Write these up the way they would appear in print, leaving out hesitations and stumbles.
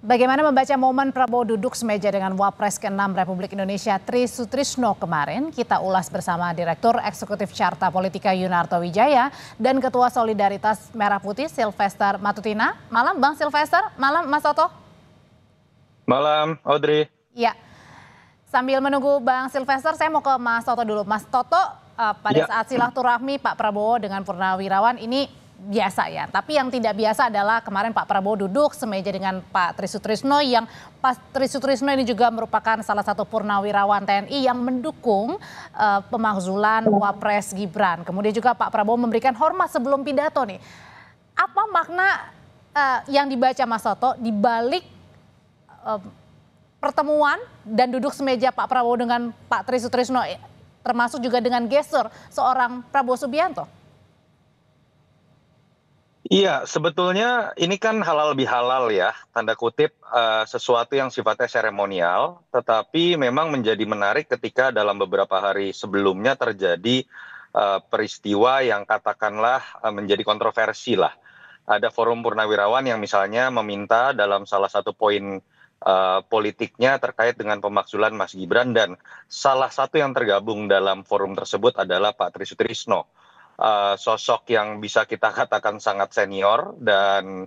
Bagaimana membaca momen Prabowo duduk semeja dengan Wapres ke-6 Republik Indonesia Tri Sutrisno kemarin? Kita ulas bersama Direktur Eksekutif Carta Politika Yunarto Wijaya dan Ketua Solidaritas Merah Putih Sylvester Matutina. Malam Bang Sylvester, malam Mas Toto. Malam Audrey. Ya, sambil menunggu Bang Sylvester, saya mau ke Mas Toto dulu. Mas Toto, pada saat silaturahmi Pak Prabowo dengan Purnawirawan ini biasa ya, tapi yang tidak biasa adalah kemarin Pak Prabowo duduk semeja dengan Pak Tri Sutrisno, yang Pak Tri Sutrisno ini juga merupakan salah satu purnawirawan TNI yang mendukung pemakzulan Wapres Gibran. Kemudian juga Pak Prabowo memberikan hormat sebelum pidato nih. Apa makna yang dibaca Mas Toto di balik pertemuan dan duduk semeja Pak Prabowo dengan Pak Tri Sutrisno, termasuk juga dengan gestur seorang Prabowo Subianto? Iya, sebetulnya ini kan halal bihalal ya, tanda kutip sesuatu yang sifatnya seremonial, tetapi memang menjadi menarik ketika dalam beberapa hari sebelumnya terjadi peristiwa yang katakanlah menjadi kontroversi lah. Ada forum purnawirawan yang misalnya meminta dalam salah satu poin politiknya terkait dengan pemakzulan Mas Gibran, dan salah satu yang tergabung dalam forum tersebut adalah Pak Tri Sutrisno. Sosok yang bisa kita katakan sangat senior dan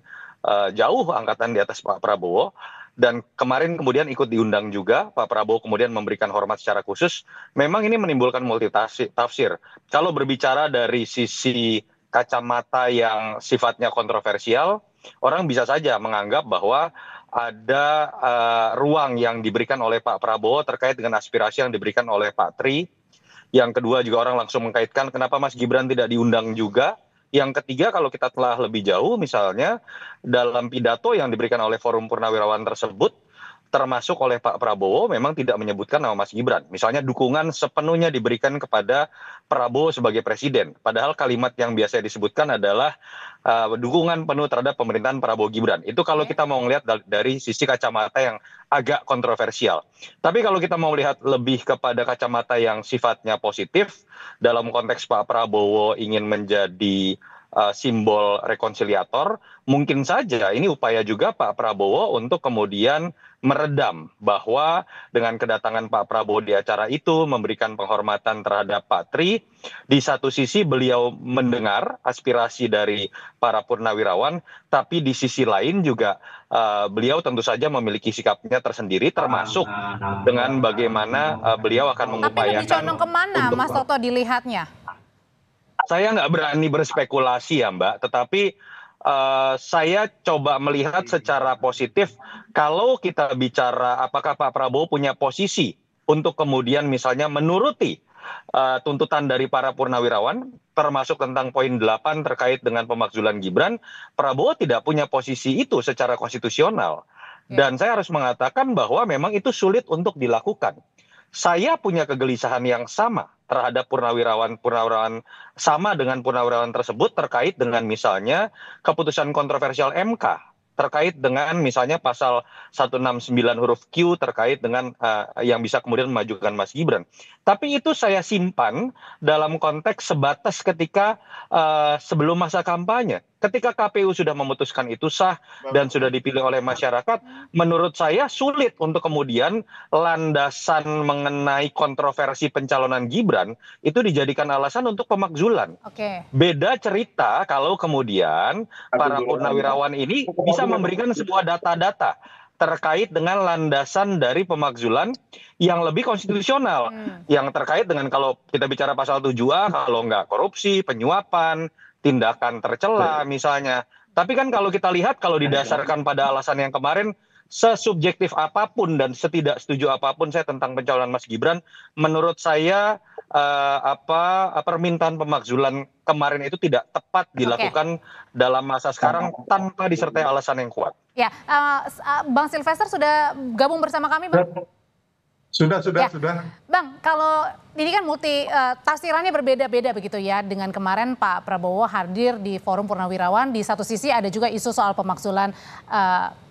jauh angkatan di atas Pak Prabowo, dan kemarin kemudian ikut diundang juga. Pak Prabowo kemudian memberikan hormat secara khusus. Memang ini menimbulkan multi tafsir. Kalau berbicara dari sisi kacamata yang sifatnya kontroversial, orang bisa saja menganggap bahwa ada ruang yang diberikan oleh Pak Prabowo terkait dengan aspirasi yang diberikan oleh Pak Tri. Yang kedua juga orang langsung mengkaitkan kenapa Mas Gibran tidak diundang juga. Yang ketiga, kalau kita telah lebih jauh, misalnya dalam pidato yang diberikan oleh forum purnawirawan tersebut, termasuk oleh Pak Prabowo, memang tidak menyebutkan nama Mas Gibran. Misalnya dukungan sepenuhnya diberikan kepada Prabowo sebagai presiden. Padahal kalimat yang biasa disebutkan adalah dukungan penuh terhadap pemerintahan Prabowo Gibran. Itu kalau kita mau melihat dari sisi kacamata yang agak kontroversial. Tapi kalau kita mau lihat lebih kepada kacamata yang sifatnya positif, dalam konteks Pak Prabowo ingin menjadi simbol rekonsiliator, mungkin saja ini upaya juga Pak Prabowo untuk kemudian meredam bahwa dengan kedatangan Pak Prabowo di acara itu memberikan penghormatan terhadap Pak Tri. Di satu sisi beliau mendengar aspirasi dari para purnawirawan, tapi di sisi lain juga beliau tentu saja memiliki sikapnya tersendiri, termasuk dengan bagaimana beliau akan mengupayakan. Tapi lebih condong kemana Mas Toto dilihatnya? Saya nggak berani berspekulasi ya Mbak, tetapi saya coba melihat secara positif. Kalau kita bicara apakah Pak Prabowo punya posisi untuk kemudian misalnya menuruti tuntutan dari para purnawirawan, termasuk tentang poin 8 terkait dengan pemakzulan Gibran, Prabowo tidak punya posisi itu secara konstitusional. Dan saya harus mengatakan bahwa memang itu sulit untuk dilakukan. Saya punya kegelisahan yang sama terhadap purnawirawan sama dengan purnawirawan tersebut terkait dengan misalnya keputusan kontroversial MK terkait dengan misalnya pasal 169 huruf Q terkait dengan yang bisa kemudian memajukan Mas Gibran. Tapi itu saya simpan dalam konteks sebatas ketika sebelum masa kampanye. Ketika KPU sudah memutuskan itu sah dan sudah dipilih oleh masyarakat, menurut saya sulit untuk kemudian landasan mengenai kontroversi pencalonan Gibran itu dijadikan alasan untuk pemakzulan. Beda cerita kalau kemudian para purnawirawan ini bisa memberikan sebuah data-data terkait dengan landasan dari pemakzulan yang lebih konstitusional, yang terkait dengan kalau kita bicara pasal 7A, kalau nggak korupsi, penyuapan, tindakan tercela misalnya. Tapi kan kalau kita lihat, kalau didasarkan pada alasan yang kemarin, sesubjektif apapun dan setidak setuju apapun saya tentang pencalonan Mas Gibran, menurut saya permintaan pemakzulan kemarin itu tidak tepat dilakukan dalam masa sekarang tanpa disertai alasan yang kuat. Ya, Bang Sylvester sudah gabung bersama kami, Bang? Sudah. Bang, kalau ini kan tafsirannya berbeda-beda begitu ya, dengan kemarin Pak Prabowo hadir di forum purnawirawan, di satu sisi ada juga isu soal pemakzulan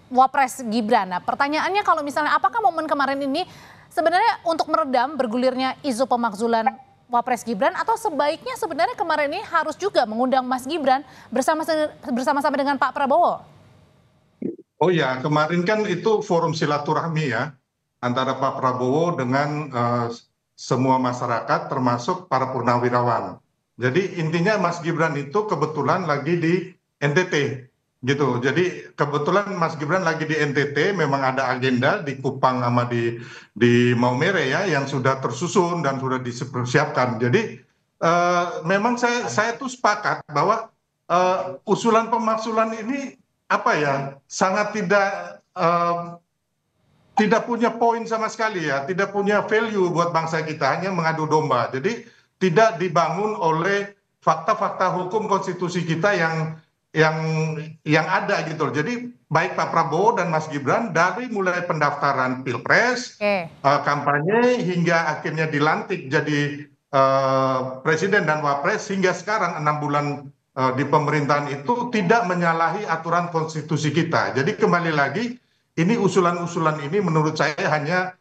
Wapres Gibran. Nah, pertanyaannya kalau misalnya apakah momen kemarin ini sebenarnya untuk meredam bergulirnya isu pemakzulan Wapres Gibran, atau sebaiknya sebenarnya kemarin ini harus juga mengundang Mas Gibran bersama-sama dengan Pak Prabowo? Oh ya, kemarin kan itu forum silaturahmi ya antara Pak Prabowo dengan semua masyarakat termasuk para purnawirawan. Jadi intinya Mas Gibran itu kebetulan lagi di NTT gitu. Jadi kebetulan Mas Gibran lagi di NTT, memang ada agenda di Kupang sama di Maumere ya yang sudah tersusun dan sudah dipersiapkan. Jadi memang saya tuh sepakat bahwa usulan pemaksulan ini apa ya, sangat tidak punya poin sama sekali ya, tidak punya value buat bangsa kita, hanya mengadu domba. Jadi tidak dibangun oleh fakta-fakta hukum konstitusi kita yang yang ada gitu loh. Jadi baik Pak Prabowo dan Mas Gibran dari mulai pendaftaran Pilpres, kampanye hingga akhirnya dilantik jadi presiden dan wapres hingga sekarang 6 bulan di pemerintahan itu tidak menyalahi aturan konstitusi kita. Jadi kembali lagi, ini usulan-usulan ini menurut saya hanya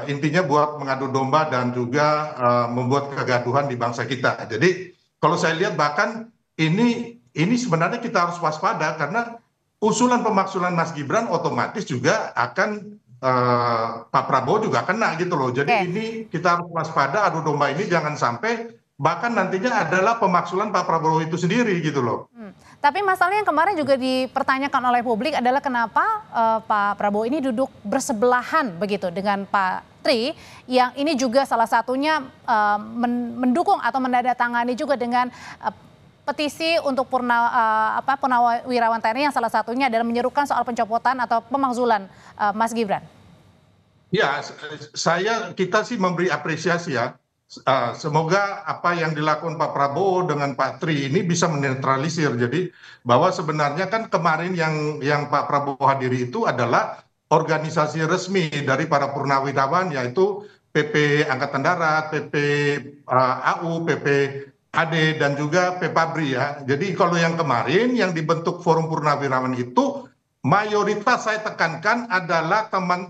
intinya buat mengadu domba dan juga membuat kegaduhan di bangsa kita. Jadi kalau saya lihat bahkan ini sebenarnya kita harus waspada karena usulan pemaksulan Mas Gibran otomatis juga akan Pak Prabowo juga kena gitu loh. Jadi ini kita harus waspada, adu domba ini jangan sampai bahkan nantinya adalah pemaksulan Pak Prabowo itu sendiri gitu loh. Tapi masalahnya yang kemarin juga dipertanyakan oleh publik adalah kenapa Pak Prabowo ini duduk bersebelahan begitu dengan Pak Tri, yang ini juga salah satunya mendukung atau menandatangani juga dengan petisi untuk Purnawirawan TNI yang salah satunya adalah menyerukan soal pencopotan atau pemakzulan Mas Gibran. Ya, kita sih memberi apresiasi ya. Semoga apa yang dilakukan Pak Prabowo dengan Pak Tri ini bisa menetralisir. Jadi bahwa sebenarnya kan kemarin yang Pak Prabowo hadiri itu adalah organisasi resmi dari para purnawirawan, yaitu PP Angkatan Darat, PP AU, PP AD dan juga PPABRI ya. Jadi kalau yang kemarin yang dibentuk Forum Purnawirawan itu mayoritas saya tekankan adalah teman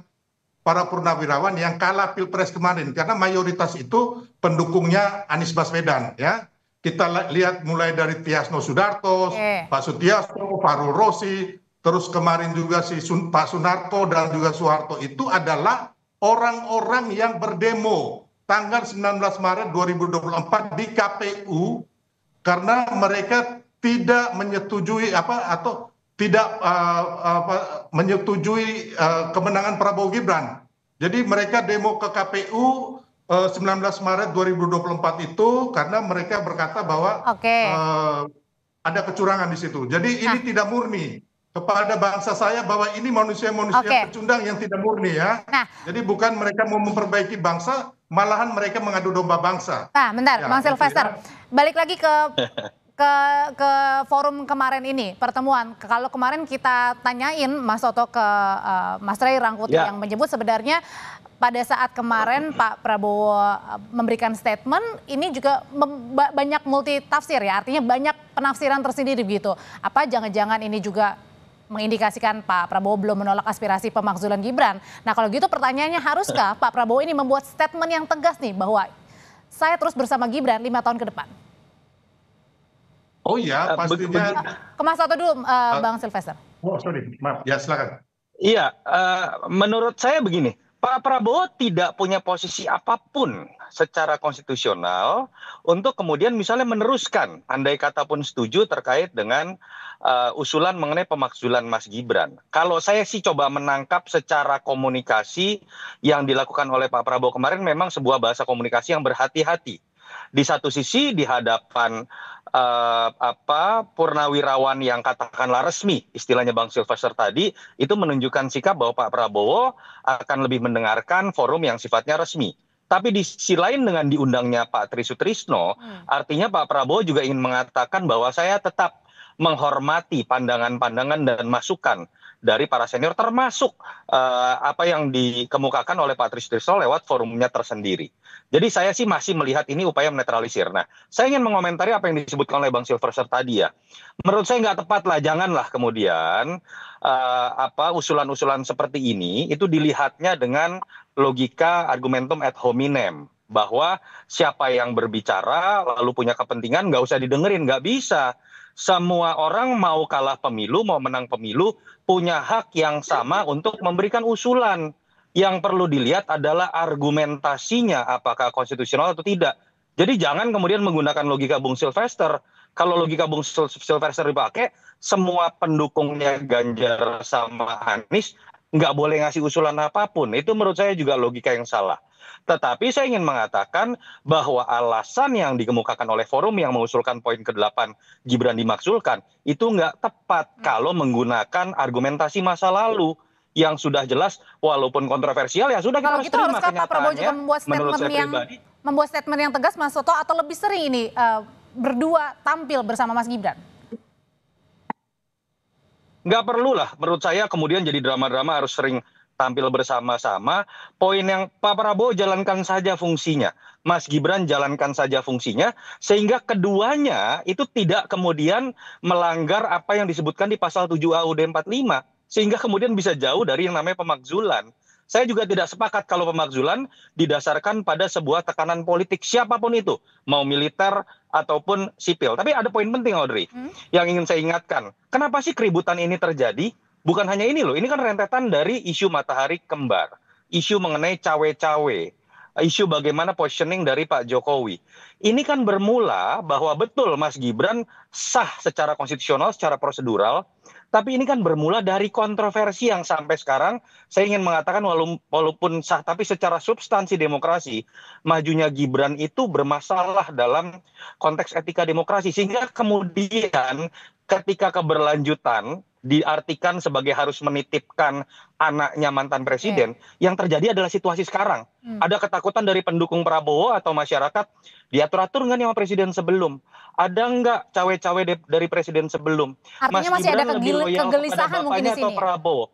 para purnawirawan yang kalah Pilpres kemarin, karena mayoritas itu pendukungnya Anies Baswedan ya. Kita lihat mulai dari Tiasno Sudarto, Pak Sutiasto, Farul Rosi, terus kemarin juga Pak Sunarto dan juga Soeharto itu adalah orang-orang yang berdemo tanggal 19 Maret 2024 di KPU karena mereka tidak menyetujui atau tidak menyetujui kemenangan Prabowo Gibran. Jadi mereka demo ke KPU 19 Maret 2024 itu karena mereka berkata bahwa ada kecurangan di situ. Jadi ini tidak murni. Kepada bangsa saya bahwa ini manusia-manusia pecundang yang tidak murni ya. Jadi bukan mereka mau memperbaiki bangsa, malahan mereka mengadu domba bangsa. Nah, bentar, Bang Sylvester. Balik lagi ke forum kemarin ini, pertemuan. Kalau kemarin kita tanyain Mas Toto ke Mas Ray Rangkuti yang menyebut sebenarnya pada saat kemarin Pak Prabowo memberikan statement, ini juga banyak multi tafsir ya, artinya banyak penafsiran tersendiri begitu. Apa jangan-jangan ini juga mengindikasikan Pak Prabowo belum menolak aspirasi pemakzulan Gibran. Nah kalau gitu pertanyaannya, haruskah Pak Prabowo ini membuat statement yang tegas nih bahwa saya terus bersama Gibran 5 tahun ke depan? Oh iya, pastinya. Ke Mas Toto dulu, Bang Sylvester. Oh sorry, maaf. Ya silakan. Iya, menurut saya begini, Pak Prabowo tidak punya posisi apapun secara konstitusional untuk kemudian misalnya meneruskan, andai kata pun setuju terkait dengan usulan mengenai pemakzulan Mas Gibran. Kalau saya sih coba menangkap secara komunikasi yang dilakukan oleh Pak Prabowo kemarin memang sebuah bahasa komunikasi yang berhati-hati. Di satu sisi di hadapan purnawirawan yang katakanlah resmi, istilahnya Bang Sylvester tadi, itu menunjukkan sikap bahwa Pak Prabowo akan lebih mendengarkan forum yang sifatnya resmi. Tapi di sisi lain dengan diundangnya Pak Tri Sutrisno, artinya Pak Prabowo juga ingin mengatakan bahwa saya tetap menghormati pandangan-pandangan dan masukan dari para senior, termasuk apa yang dikemukakan oleh Pak Tri Sutrisno lewat forumnya tersendiri. Jadi saya sih masih melihat ini upaya menetralisir. Nah, saya ingin mengomentari apa yang disebutkan oleh Bang Sylvester tadi ya. Menurut saya nggak tepat lah, janganlah kemudian usulan-usulan seperti ini itu dilihatnya dengan logika argumentum ad hominem, bahwa siapa yang berbicara lalu punya kepentingan nggak usah didengerin, nggak bisa. Semua orang mau kalah pemilu, mau menang pemilu, punya hak yang sama untuk memberikan usulan. Yang perlu dilihat adalah argumentasinya, apakah konstitusional atau tidak. Jadi jangan kemudian menggunakan logika Bung Sylvester. Kalau logika Bung Sylvester dipakai, semua pendukungnya Ganjar sama Anies nggak boleh ngasih usulan apapun. Itu menurut saya juga logika yang salah. Tetapi saya ingin mengatakan bahwa alasan yang dikemukakan oleh forum yang mengusulkan poin ke-8 Gibran dimakzulkan itu nggak tepat kalau menggunakan argumentasi masa lalu yang sudah jelas walaupun kontroversial ya sudah kita Kalau harus gitu terima haruskah Pak Prabowo juga kenyataannya menurut saya pribadi. membuat statement yang tegas, Mas Toto, atau lebih sering ini berdua tampil bersama Mas Gibran? Nggak perlu lah menurut saya kemudian jadi drama-drama harus sering tampil bersama-sama. Poin yang Pak Prabowo jalankan saja fungsinya, Mas Gibran jalankan saja fungsinya, sehingga keduanya itu tidak kemudian melanggar apa yang disebutkan di pasal 7A UUD 45, sehingga kemudian bisa jauh dari yang namanya pemakzulan. Saya juga tidak sepakat kalau pemakzulan didasarkan pada sebuah tekanan politik siapapun itu, mau militer ataupun sipil. Tapi ada poin penting, Audrey, yang ingin saya ingatkan. Kenapa sih keributan ini terjadi? Bukan hanya ini loh, ini kan rentetan dari isu matahari kembar, isu mengenai cawe-cawe, isu bagaimana positioning dari Pak Jokowi. Ini kan bermula bahwa betul Mas Gibran sah secara konstitusional, secara prosedural, tapi ini kan bermula dari kontroversi yang sampai sekarang saya ingin mengatakan walaupun sah, tapi secara substansi demokrasi, majunya Gibran itu bermasalah dalam konteks etika demokrasi. Sehingga kemudian ketika keberlanjutan diartikan sebagai harus menitipkan anaknya mantan presiden, yang terjadi adalah situasi sekarang. Ada ketakutan dari pendukung Prabowo atau masyarakat, diatur-atur nggak nih sama presiden sebelum? Ada nggak cawe-cawe dari presiden sebelum? Artinya Mas masih ada Gibran lebih loyal kegelisahan kepada mungkin di bapaknya atau sini ya? Prabowo?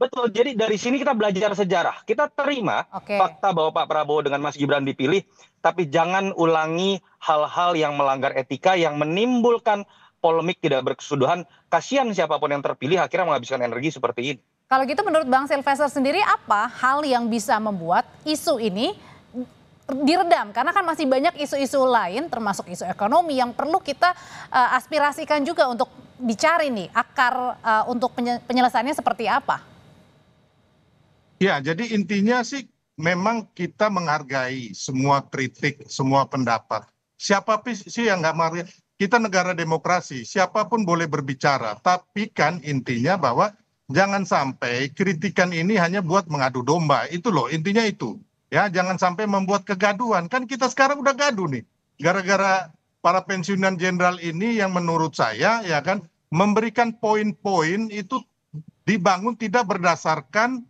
Betul, jadi dari sini kita belajar sejarah. Kita terima fakta bahwa Pak Prabowo dengan Mas Gibran dipilih, tapi jangan ulangi hal-hal yang melanggar etika, yang menimbulkan polemik tidak berkesudahan. Kasihan siapapun yang terpilih akhirnya menghabiskan energi seperti ini. Kalau gitu menurut Bang Sylvester sendiri apa hal yang bisa membuat isu ini diredam? Karena kan masih banyak isu-isu lain termasuk isu ekonomi yang perlu kita aspirasikan juga untuk dicari nih akar untuk penyelesaiannya seperti apa? Ya, jadi intinya sih memang kita menghargai semua kritik, semua pendapat. Siapa sih yang nggak menghargai? Kita negara demokrasi, siapapun boleh berbicara. Tapi kan intinya bahwa jangan sampai kritikan ini hanya buat mengadu domba. Itu loh, intinya itu. Ya, jangan sampai membuat kegaduhan. Kan kita sekarang udah gaduh nih. Gara-gara para pensiunan jenderal ini yang menurut saya ya kan memberikan poin-poin itu dibangun tidak berdasarkan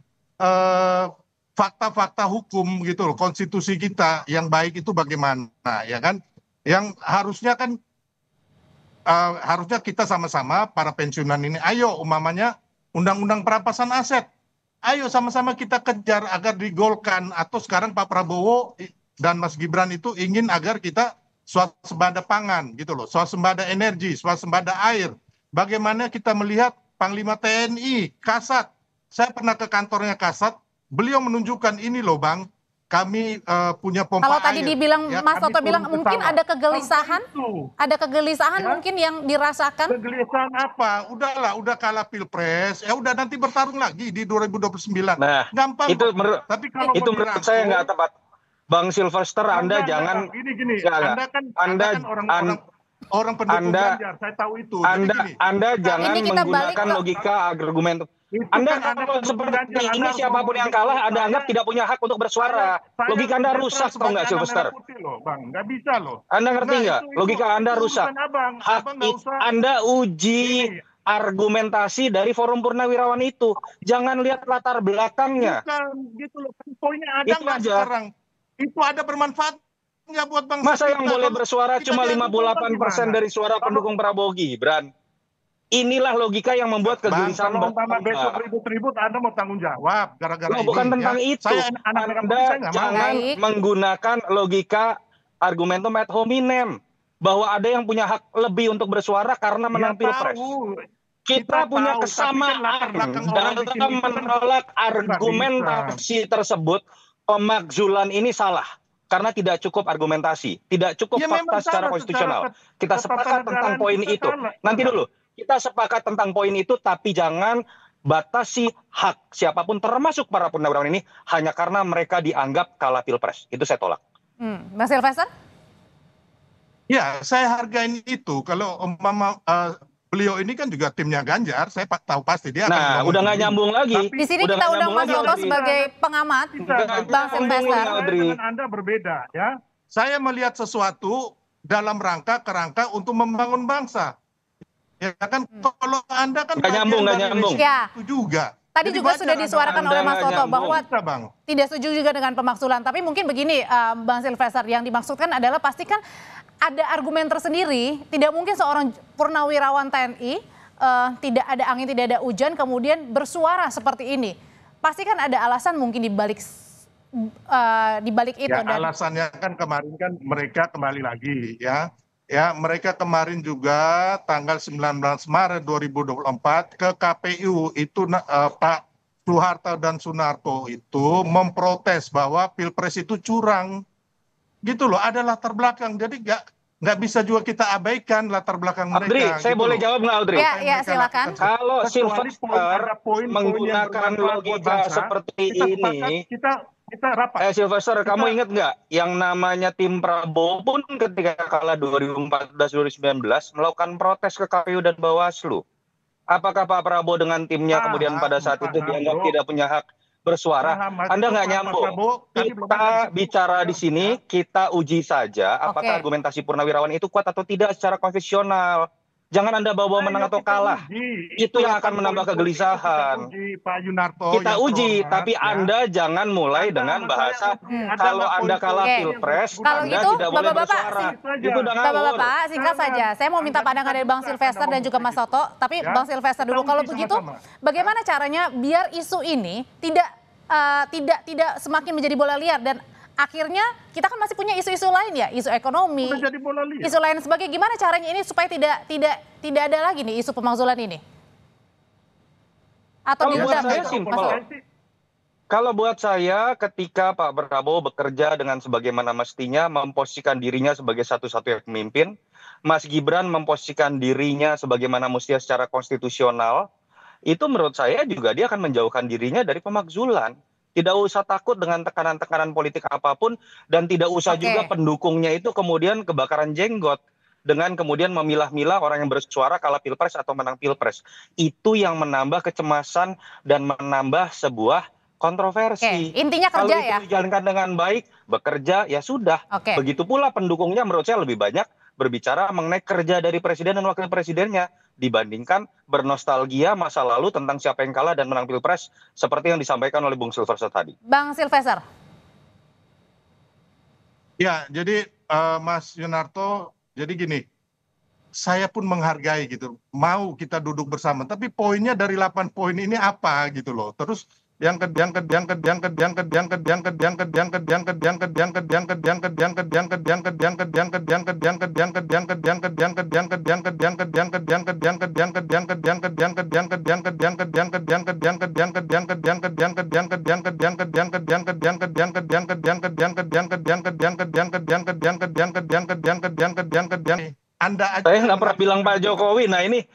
fakta-fakta hukum gitu loh. Konstitusi kita yang baik itu bagaimana ya kan? Yang harusnya kan harusnya kita sama-sama para pensiunan ini, ayo umpamanya undang-undang perampasan aset, ayo sama-sama kita kejar agar digolkan. Atau sekarang Pak Prabowo dan Mas Gibran itu ingin agar kita swasembada pangan gitu loh, swasembada energi, swasembada air. Bagaimana kita melihat Panglima TNI, Kasat, saya pernah ke kantornya Kasat, beliau menunjukkan ini loh Bang, kami punya pompa air. Kalau tadi dibilang ya, Mas Toto bilang mungkin ada kegelisahan, ya, mungkin yang dirasakan. Kegelisahan apa? Udahlah, udah kalah pilpres, ya udah nanti bertarung lagi di 2029. Nah, gampang. Tapi kalau itu menurut saya nggak tepat. Bang Sylvester, Anda jangan. Gini. Anda kan orang pendukung Ganjar, saya tahu itu. Anda jangan menggunakan logika argumen. Anda kalau seperti ini siapapun yang kalah Anda anggap tidak punya hak untuk bersuara. Logika Anda rusak, tahu nggak Sylvester? Bang, nggak bisa loh. Anda ngerti nggak? Logika Anda rusak. Anda uji argumentasi dari Forum Purnawirawan itu. Jangan lihat latar belakangnya. Bukan, gitu loh. Poinnya ada nggak sekarang? Itu ada bermanfaatnya buat bangsa. Masa yang boleh bersuara cuma 58% dari suara pendukung Prabowo Gibran? Inilah logika yang membuat kegelisahan. Kalau besok ribut-ribut Anda mau tanggung jawab gara-gara ini. Bukan tentang itu. Anda jangan menggunakan logika argumentum ad hominem bahwa ada yang punya hak lebih untuk bersuara karena menang pilpres. Kita punya kesamaan dalam menolak argumentasi tersebut. Pemakzulan ini salah. karena tidak cukup argumentasi, tidak cukup Ya fakta memang secara salah konstitusional. secara Kita sepakat tentang ketatanegaraan poin kita itu. salah. Nanti dulu, kita sepakat tentang poin itu, tapi jangan batasi hak siapapun termasuk para purnawirawan ini hanya karena mereka dianggap kalah pilpres. Itu saya tolak. Bang Silvester? Ya, saya hargain itu. Kalau umpama beliau ini kan juga timnya Ganjar, saya tahu pasti dia akan Nah, ngomong udah nggak begini. nyambung lagi. Tapi Di sini Udah kita nggak undang nyambung Mas lagi, Toto Audrey. sebagai pengamat, Nggak Bang nyambung ini, Silvester. Audrey. dengan Anda berbeda ya. Saya melihat sesuatu dalam kerangka untuk membangun bangsa. Ya kan, kalau Anda kan Nggak nyambung, nggak nyambung. Ya. itu juga. Tadi Jadi juga wajar sudah disuarakan Anda oleh Mas nggak Toto nyambung. bahwa Bisa, Bang. tidak setuju juga dengan pemaksulan. Tapi mungkin begini, Bang Silvester, yang dimaksudkan adalah pastikan ada argumen tersendiri. Tidak mungkin seorang purnawirawan TNI tidak ada angin, tidak ada hujan, kemudian bersuara seperti ini. Pasti kan ada alasan mungkin di balik itu. Ya, alasannya kan kemarin kan mereka kembali lagi ya. Ya, mereka kemarin juga tanggal 19 Maret 2024 ke KPU itu Pak Soeharto dan Sunarto itu memprotes bahwa Pilpres itu curang. Gitu loh, ada latar belakang. Jadi nggak bisa juga kita abaikan latar belakang mereka. Audrey, saya gitu boleh loh. jawab nggak, Audrey? Ya, silakan. Kalau Kecuali Silvester ada poin-poin yang menggunakan bermanfaat buat logika bangsa, seperti kita sepakat, ini, kita rapat. Silvester, kamu ingat nggak yang namanya tim Prabowo pun ketika kalah 2014-2019 melakukan protes ke KPU dan Bawaslu. Apakah Pak Prabowo dengan timnya kemudian pada saat itu dianggap tidak punya hak bersuara? Anda nggak nyambung. Kita bicara di sini, kita uji saja apakah argumentasi purnawirawan itu kuat atau tidak secara konstitusional. Jangan Anda bawa menang atau kalah. Itu yang akan menambah kegelisahan. Kita uji, tapi Anda jangan mulai dengan bahasa kalau Anda kalah pilpres, Kalau Anda gitu, tidak boleh Bapak-bapak, bersuara. Itu udah ngawur. Bapak-bapak, singkat saja. Saya mau minta pandangan dari Bang Silvester dan juga Mas Toto. Tapi Bang Silvester dulu. Kalau begitu, bagaimana caranya biar isu ini tidak semakin menjadi bola liar dan akhirnya kita kan masih punya isu-isu lain ya, isu ekonomi, isu lain sebagainya. Gimana caranya ini supaya tidak ada lagi nih isu pemakzulan ini? Atau diredam? Kalau buat saya, ketika Pak Prabowo bekerja dengan sebagaimana mestinya, memposisikan dirinya sebagai satu-satunya pemimpin, Mas Gibran memposisikan dirinya sebagaimana mestinya secara konstitusional, itu menurut saya juga dia akan menjauhkan dirinya dari pemakzulan. Tidak usah takut dengan tekanan-tekanan politik apapun, dan tidak usah juga pendukungnya itu kemudian kebakaran jenggot dengan kemudian memilah-milah orang yang bersuara kalah pilpres atau menang pilpres. Itu yang menambah kecemasan dan menambah sebuah kontroversi. Intinya kerja. Kalau itu dijalankan dengan baik, bekerja, ya sudah. Begitu pula pendukungnya menurut saya lebih banyak berbicara mengenai kerja dari presiden dan wakil presidennya dibandingkan bernostalgia masa lalu tentang siapa yang kalah dan menang pilpres seperti yang disampaikan oleh Bung Silvester tadi. Bang Silvester. Ya, jadi Mas Yunarto, jadi gini, saya pun menghargai gitu, mau kita duduk bersama, tapi poinnya dari 8 poin ini apa gitu loh. Terus yang saya nggak pernah bilang Pak Jokowi. Nah ini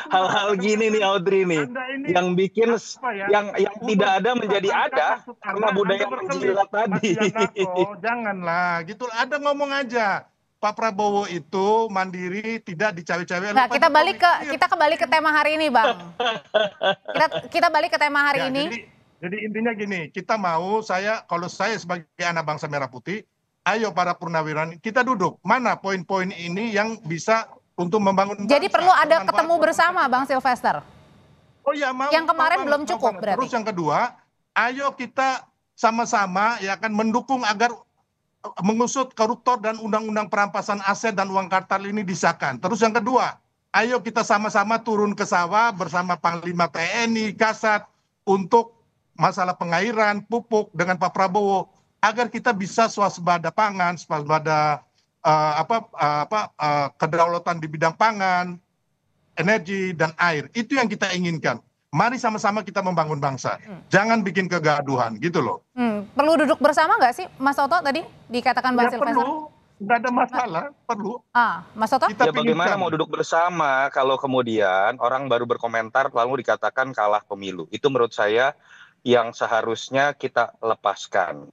hal-hal gini nih, Audrey nih, yang bikin yang tidak ada menjadi ada karena budaya menjilat tadi. Janganlah, gitu. Ada ngomong aja. Pak Prabowo itu mandiri, tidak dicawe-cawe. Nah, kita kembali ke tema hari ini, Bang. Kita balik ke tema hari ini. Jadi intinya gini, kalau saya sebagai anak bangsa merah putih, ayo para purnawirawan kita duduk. Mana poin-poin ini yang bisa untuk membangun bangsa. Jadi perlu ada ketemu bersama, Bang Silvester. Oh ya, mau. Yang kemarin belum cukup berarti. Terus yang kedua, ayo kita sama-sama ya kan mendukung agar mengusut koruptor dan undang-undang perampasan aset dan uang kartal ini disahkan. Terus yang kedua, ayo kita sama-sama turun ke sawah bersama Panglima TNI, Kasat untuk masalah pengairan, pupuk dengan Pak Prabowo agar kita bisa swasembada pangan, swasembada kedaulatan di bidang pangan, energi dan air. Itu yang kita inginkan. mari sama-sama kita membangun bangsa. Jangan bikin kegaduhan gitu loh. Perlu duduk bersama nggak sih Mas Toto tadi dikatakan Bang Ya Silvester? perlu, nggak ada masalah, perlu. Mas Toto? Kita Ya bagaimana pilihkan. mau duduk bersama kalau kemudian orang baru berkomentar lalu dikatakan kalah pemilu. Itu menurut saya yang seharusnya kita lepaskan.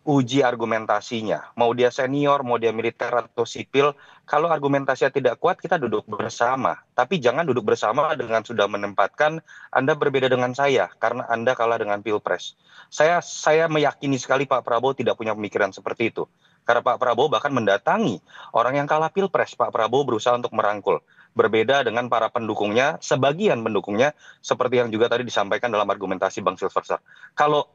Uji argumentasinya, mau dia senior, mau dia militer atau sipil, kalau argumentasinya tidak kuat kita duduk bersama. Tapi jangan duduk bersama dengan sudah menempatkan Anda berbeda dengan saya karena Anda kalah dengan Pilpres. Saya meyakini sekali Pak Prabowo tidak punya pemikiran seperti itu. Karena Pak Prabowo bahkan mendatangi orang yang kalah Pilpres. Pak Prabowo berusaha untuk merangkul. Berbeda dengan para pendukungnya, sebagian pendukungnya seperti yang juga tadi disampaikan dalam argumentasi Bang Silvester. Kalau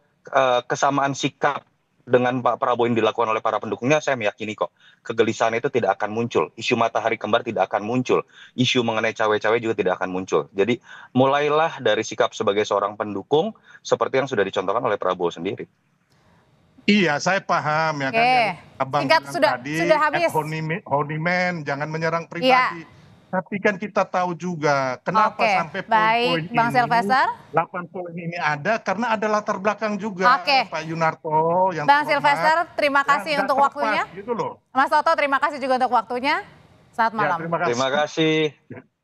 kesamaan sikap dengan Pak Prabowo yang dilakukan oleh para pendukungnya, saya meyakini kok kegelisahan itu tidak akan muncul. Isu matahari kembar tidak akan muncul. Isu mengenai cawe-cawe juga tidak akan muncul. Jadi mulailah dari sikap sebagai seorang pendukung seperti yang sudah dicontohkan oleh Prabowo sendiri. Iya, saya paham ya kan. Oke. Yang Abang Singkat, bilang tadi, sudah habis. honeyman, jangan menyerang pribadi. Tapi kan kita tahu juga kenapa Oke, sampai baik, poin-poin Bang ini, Silvester. 8 poin ini ada karena ada latar belakang juga Oke. Pak Yunarto yang Bang terhormat. Silvester, terima Ya, kasih nggak untuk terlepas waktunya. gitu loh. Mas Toto, terima kasih juga untuk waktunya. Selamat Ya, malam. terima kasih. Terima kasih.